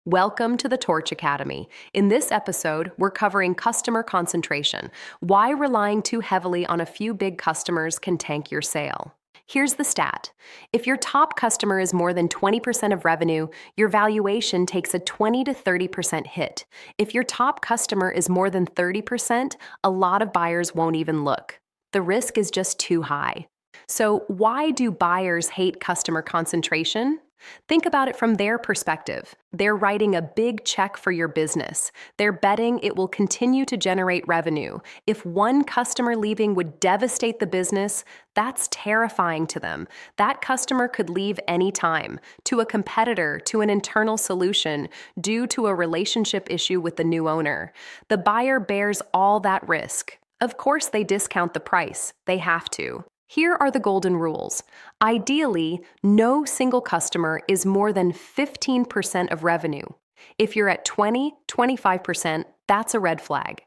Welcome to the Torch Academy. In this episode, we're covering customer concentration, why relying too heavily on a few big customers can tank your sale. Here's the stat. If your top customer is more than 20% of revenue, your valuation takes a 20 to 30% hit. If your top customer is more than 30%, a lot of buyers won't even look. The risk is just too high. So why do buyers hate customer concentration? Think about it from their perspective. They're writing a big check for your business. They're betting it will continue to generate revenue. If one customer leaving would devastate the business, that's terrifying to them. That customer could leave anytime, to a competitor, to an internal solution, due to a relationship issue with the new owner. The buyer bears all that risk. Of course, they discount the price. They have to. Here are the golden rules. Ideally, no single customer is more than 15% of revenue. If you're at 25%, that's a red flag.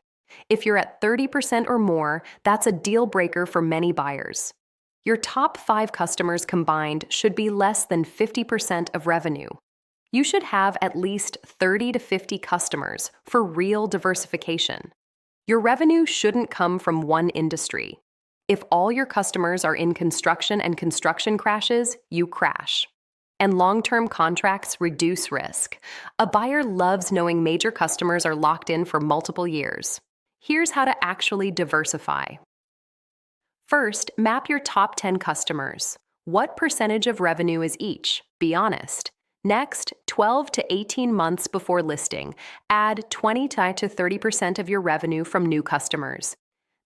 If you're at 30% or more, that's a deal breaker for many buyers. Your top 5 customers combined should be less than 50% of revenue. You should have at least 30 to 50 customers for real diversification. Your revenue shouldn't come from one industry. If all your customers are in construction and construction crashes, you crash. And long-term contracts reduce risk. A buyer loves knowing major customers are locked in for multiple years. Here's how to actually diversify. First, map your top 10 customers. What percentage of revenue is each? Be honest. Next, 12 to 18 months before listing, add 20 to 30% of your revenue from new customers.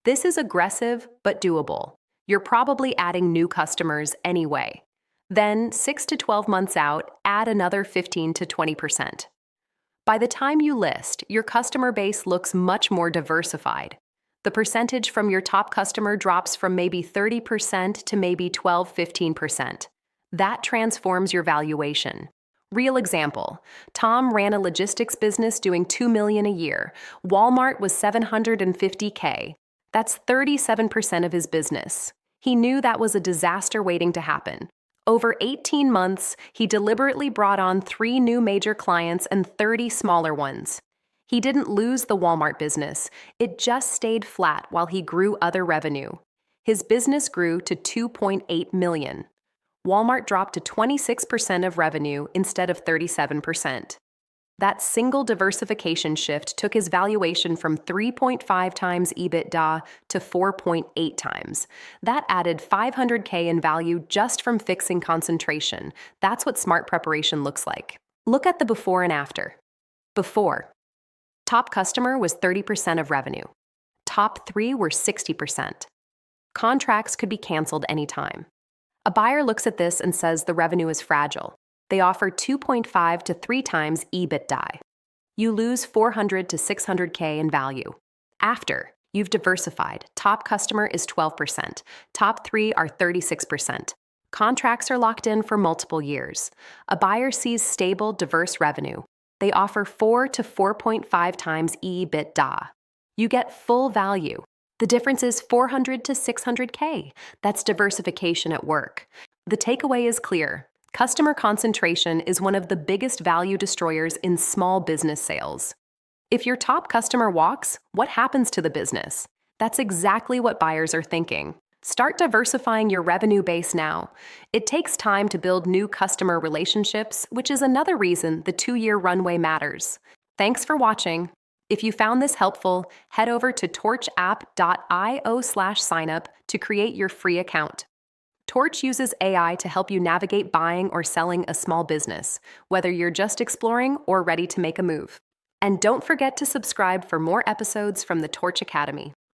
This is aggressive, but doable. You're probably adding new customers anyway. Then, 6 to 12 months out, add another 15 to 20%. By the time you list, your customer base looks much more diversified. The percentage from your top customer drops from maybe 30% to maybe 12-15%. That transforms your valuation. Real example, Tom ran a logistics business doing $2 million a year. Walmart was $750K. That's 37% of his business. He knew that was a disaster waiting to happen. Over 18 months, he deliberately brought on 3 new major clients and 30 smaller ones. He didn't lose the Walmart business. It just stayed flat while he grew other revenue. His business grew to $2.8 million. Walmart dropped to 26% of revenue instead of 37%. That single diversification shift took his valuation from 3.5 times EBITDA to 4.8 times. That added $500K in value just from fixing concentration. That's what smart preparation looks like. Look at the before and after. Before, top customer was 30% of revenue. Top 3 were 60%. Contracts could be canceled anytime. A buyer looks at this and says the revenue is fragile. They offer 2.5 to 3 times EBITDA. You lose 400 to 600K in value. After, you've diversified. Top customer is 12%. Top 3 are 36%. Contracts are locked in for multiple years. A buyer sees stable, diverse revenue. They offer 4 to 4.5 times EBITDA. You get full value. The difference is 400 to 600K. That's diversification at work. The takeaway is clear. Customer concentration is one of the biggest value destroyers in small business sales. If your top customer walks, what happens to the business? That's exactly what buyers are thinking. Start diversifying your revenue base now. It takes time to build new customer relationships, which is another reason the 2-year runway matters. Thanks for watching. If you found this helpful, head over to torchapp.io/signup to create your free account. Torch uses AI to help you navigate buying or selling a small business, whether you're just exploring or ready to make a move. And don't forget to subscribe for more episodes from the Torch Academy.